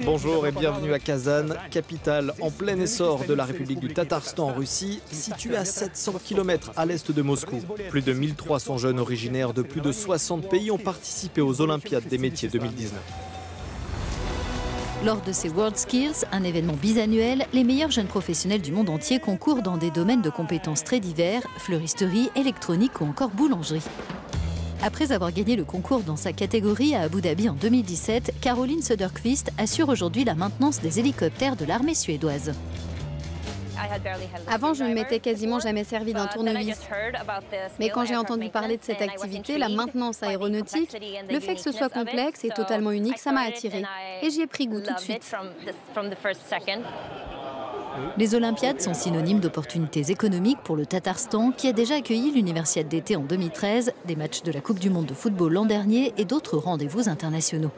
Bonjour et bienvenue à Kazan, capitale en plein essor de la République du Tatarstan en Russie, située à 700 km à l'est de Moscou. Plus de 1300 jeunes originaires de plus de 60 pays ont participé aux Olympiades des métiers 2019. Lors de ces World Skills, un événement bisannuel, les meilleurs jeunes professionnels du monde entier concourent dans des domaines de compétences très divers, fleuristerie, électronique ou encore boulangerie. Après avoir gagné le concours dans sa catégorie à Abu Dhabi en 2017, Caroline Söderqvist assure aujourd'hui la maintenance des hélicoptères de l'armée suédoise. Avant, je ne m'étais quasiment jamais servi d'un tournevis. Mais quand j'ai entendu parler de cette activité, la maintenance aéronautique, le fait que ce soit complexe et totalement unique, ça m'a attirée. Et j'y ai pris goût tout de suite. Les Olympiades sont synonymes d'opportunités économiques pour le Tatarstan, qui a déjà accueilli l'Universiade d'été en 2013, des matchs de la Coupe du monde de football l'an dernier et d'autres rendez-vous internationaux.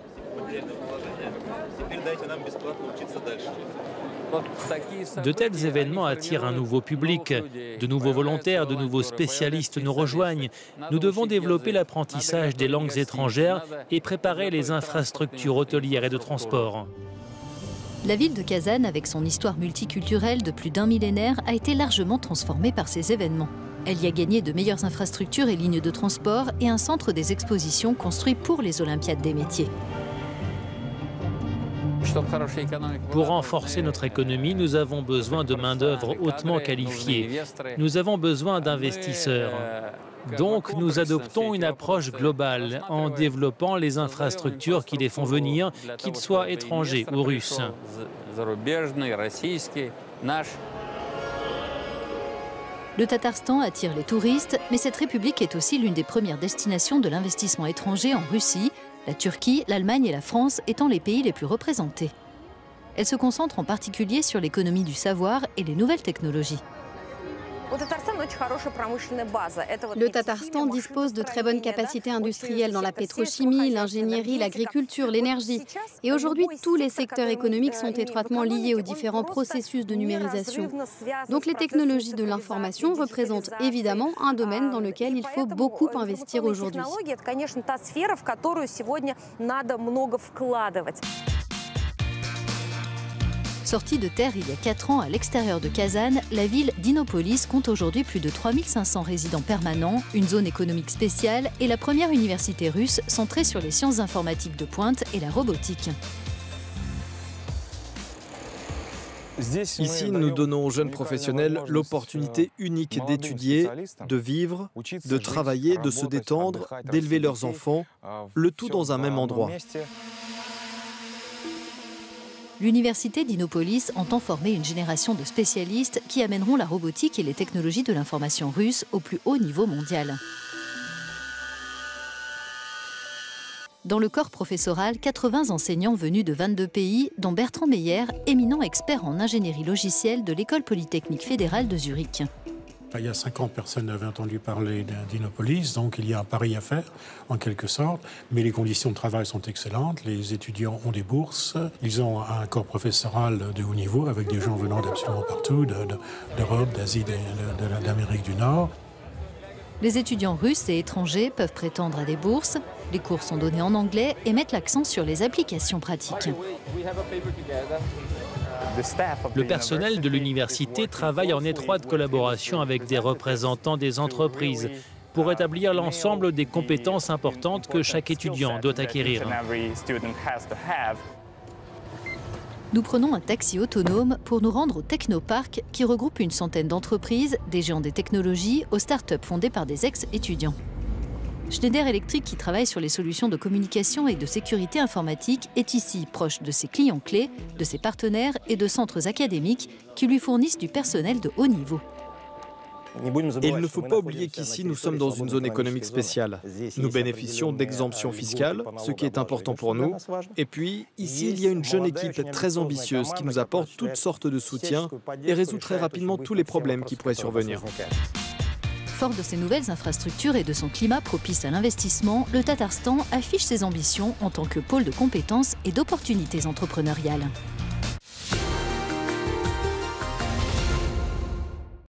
De tels événements attirent un nouveau public. De nouveaux volontaires, de nouveaux spécialistes nous rejoignent. Nous devons développer l'apprentissage des langues étrangères et préparer les infrastructures hôtelières et de transport. La ville de Kazan, avec son histoire multiculturelle de plus d'un millénaire, a été largement transformée par ces événements. Elle y a gagné de meilleures infrastructures et lignes de transport et un centre des expositions construit pour les Olympiades des métiers. Pour renforcer notre économie, nous avons besoin de main-d'œuvre hautement qualifiée. Nous avons besoin d'investisseurs. Donc, nous adoptons une approche globale en développant les infrastructures qui les font venir, qu'ils soient étrangers ou russes. Le Tatarstan attire les touristes, mais cette république est aussi l'une des premières destinations de l'investissement étranger en Russie, la Turquie, l'Allemagne et la France étant les pays les plus représentés. Elle se concentre en particulier sur l'économie du savoir et les nouvelles technologies. Le Tatarstan dispose de très bonnes capacités industrielles dans la pétrochimie, l'ingénierie, l'agriculture, l'énergie. Et aujourd'hui, tous les secteurs économiques sont étroitement liés aux différents processus de numérisation. Donc les technologies de l'information représentent évidemment un domaine dans lequel il faut beaucoup investir aujourd'hui. Sortie de terre il y a 4 ans à l'extérieur de Kazan, la ville d'Innopolis compte aujourd'hui plus de 3500 résidents permanents, une zone économique spéciale et la première université russe centrée sur les sciences informatiques de pointe et la robotique. Ici, nous donnons aux jeunes professionnels l'opportunité unique d'étudier, de vivre, de travailler, de se détendre, d'élever leurs enfants, le tout dans un même endroit. L'université d'Innopolis entend former une génération de spécialistes qui amèneront la robotique et les technologies de l'information russe au plus haut niveau mondial. Dans le corps professoral, 80 enseignants venus de 22 pays, dont Bertrand Meyer, éminent expert en ingénierie logicielle de l'École polytechnique fédérale de Zurich. Il y a 5 ans, personne n'avait entendu parler d'Innopolis, donc il y a un pari à faire, en quelque sorte. Mais les conditions de travail sont excellentes, les étudiants ont des bourses, ils ont un corps professoral de haut niveau, avec des gens venant d'absolument partout, d'Europe, d'Asie, d'Amérique du Nord. Les étudiants russes et étrangers peuvent prétendre à des bourses. Les cours sont donnés en anglais et mettent l'accent sur les applications pratiques. Le personnel de l'université travaille en étroite collaboration avec des représentants des entreprises pour établir l'ensemble des compétences importantes que chaque étudiant doit acquérir. Nous prenons un taxi autonome pour nous rendre au Technopark qui regroupe une centaine d'entreprises, des géants des technologies aux start-up fondées par des ex-étudiants. Schneider Electric, qui travaille sur les solutions de communication et de sécurité informatique, est ici proche de ses clients clés, de ses partenaires et de centres académiques qui lui fournissent du personnel de haut niveau. Et il ne faut pas oublier qu'ici, nous sommes dans une zone économique spéciale. Nous bénéficions d'exemptions fiscales, ce qui est important pour nous. Et puis, ici, il y a une jeune équipe très ambitieuse qui nous apporte toutes sortes de soutien et résout très rapidement tous les problèmes qui pourraient survenir. Fort de ses nouvelles infrastructures et de son climat propice à l'investissement, le Tatarstan affiche ses ambitions en tant que pôle de compétences et d'opportunités entrepreneuriales.